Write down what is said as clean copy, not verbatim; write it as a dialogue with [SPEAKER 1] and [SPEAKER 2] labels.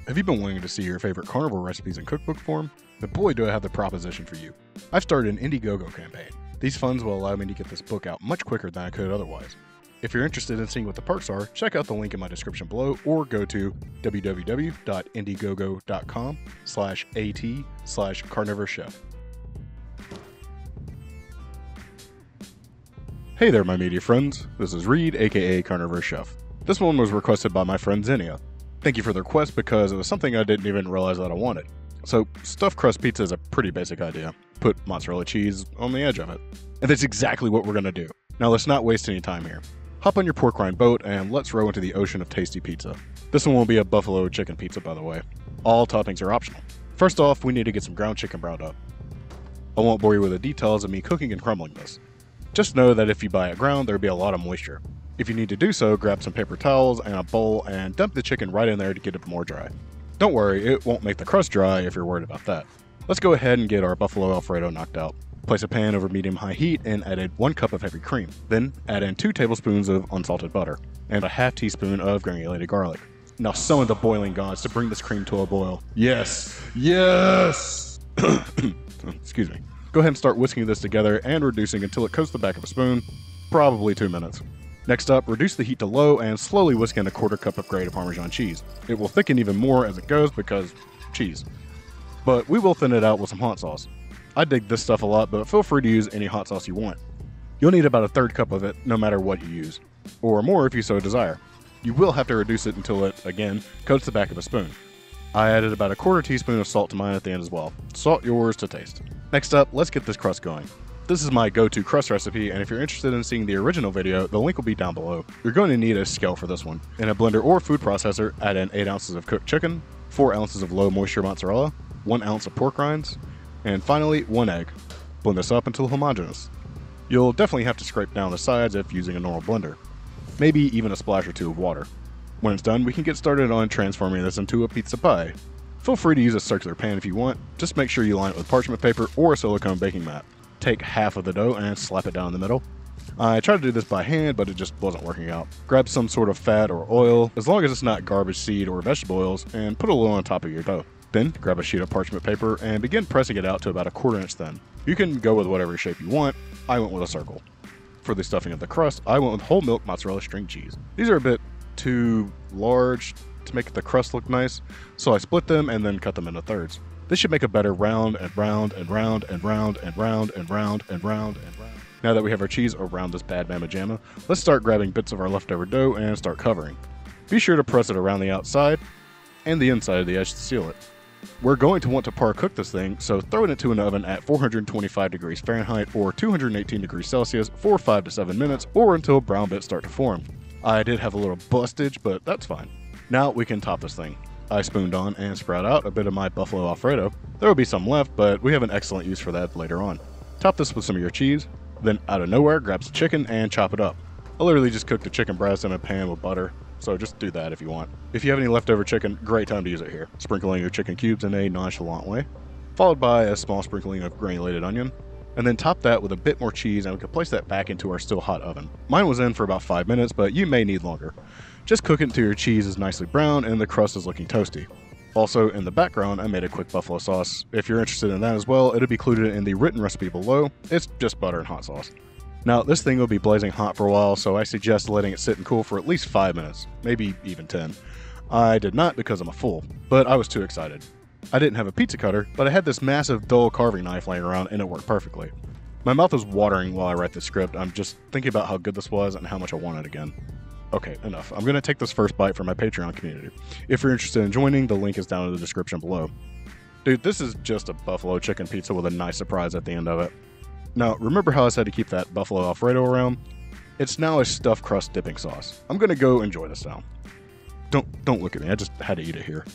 [SPEAKER 1] Have you been wanting to see your favorite carnivore recipes in cookbook form? Then boy do I have the proposition for you. I've started an Indiegogo campaign. These funds will allow me to get this book out much quicker than I could otherwise. If you're interested in seeing what the perks are, check out the link in my description below or go to www.indiegogo.com/at/CarnivorousChef. Hey there, my media friends. This is Reed, aka CarnivorousChef. This one was requested by my friend Zinnia. Thank you for the request because it was something I didn't even realize that I wanted. So, stuffed crust pizza is a pretty basic idea. Put mozzarella cheese on the edge of it. And that's exactly what we're going to do. Now let's not waste any time here. Hop on your pork rind boat and let's row into the ocean of tasty pizza. This one will be a buffalo chicken pizza, by the way. All toppings are optional. First off, we need to get some ground chicken browned up. I won't bore you with the details of me cooking and crumbling this. Just know that if you buy it ground, there'll be a lot of moisture. If you need to do so, grab some paper towels and a bowl and dump the chicken right in there to get it more dry. Don't worry, it won't make the crust dry if you're worried about that. Let's go ahead and get our buffalo alfredo knocked out. Place a pan over medium-high heat and add 1 cup of heavy cream. Then add in 2 tablespoons of unsalted butter and a half teaspoon of granulated garlic. Now summon the boiling gods to bring this cream to a boil. Yes! Yes! Excuse me. Go ahead and start whisking this together and reducing until it coats the back of a spoon, probably 2 minutes. Next up, reduce the heat to low and slowly whisk in a 1/4 cup of grated Parmesan cheese. It will thicken even more as it goes because cheese. But we will thin it out with some hot sauce. I dig this stuff a lot, but feel free to use any hot sauce you want. You'll need about 1/3 cup of it no matter what you use, or more if you so desire. You will have to reduce it until it, again, coats the back of a spoon. I added about 1/4 teaspoon of salt to mine at the end as well. Salt yours to taste. Next up, let's get this crust going. This is my go-to crust recipe, and if you're interested in seeing the original video, the link will be down below. You're going to need a scale for this one. In a blender or food processor, add in 8 ounces of cooked chicken, 4 ounces of low moisture mozzarella, 1 ounce of pork rinds, and finally 1 egg. Blend this up until homogeneous. You'll definitely have to scrape down the sides if using a normal blender. Maybe even a splash or 2 of water. When it's done, we can get started on transforming this into a pizza pie. Feel free to use a circular pan if you want, just make sure you line it with parchment paper or a silicone baking mat. Take half of the dough and slap it down the middle. I tried to do this by hand, but it just wasn't working out. Grab some sort of fat or oil, as long as it's not garbage seed or vegetable oils, and put a little on top of your dough. Then, grab a sheet of parchment paper and begin pressing it out to about 1/4 inch thin. You can go with whatever shape you want. I went with a circle. For the stuffing of the crust, I went with whole milk mozzarella string cheese. These are a bit too large to make the crust look nice, so I split them and then cut them into thirds. This should make a better round and round and round and round and round and round and round and round. Now that we have our cheese around this bad mamma jamma, let's start grabbing bits of our leftover dough and start covering. Be sure to press it around the outside and the inside of the edge to seal it. We're going to want to par cook this thing, so throw it into an oven at 425 degrees Fahrenheit or 218 degrees Celsius for 5 to 7 minutes or until brown bits start to form. I did have a little bustage, but that's fine. Now we can top this thing. I spooned on and spread out a bit of my buffalo alfredo. There will be some left, but we have an excellent use for that later on. Top this with some of your cheese, then out of nowhere grab some chicken and chop it up. I literally just cooked the chicken breast in a pan with butter, so just do that if you want. If you have any leftover chicken, great time to use it here. Sprinkling your chicken cubes in a nonchalant way, followed by a small sprinkling of granulated onion, and then top that with a bit more cheese and we can place that back into our still hot oven. Mine was in for about 5 minutes, but you may need longer. Just cook it until your cheese is nicely brown and the crust is looking toasty. Also, in the background, I made a quick buffalo sauce. If you're interested in that as well, it'll be included in the written recipe below. It's just butter and hot sauce. Now, this thing will be blazing hot for a while, so I suggest letting it sit and cool for at least 5 minutes, maybe even 10. I did not because I'm a fool, but I was too excited. I didn't have a pizza cutter, but I had this massive dull carving knife laying around and it worked perfectly. My mouth is watering while I write the script. I'm just thinking about how good this was and how much I want it again. Okay, enough. I'm going to take this first bite for my Patreon community. If you're interested in joining, the link is down in the description below. Dude, this is just a buffalo chicken pizza with a nice surprise at the end of it. Now, remember how I said to keep that buffalo alfredo around? It's now a stuffed crust dipping sauce. I'm going to go enjoy this now. Don't look at me, I just had to eat it here.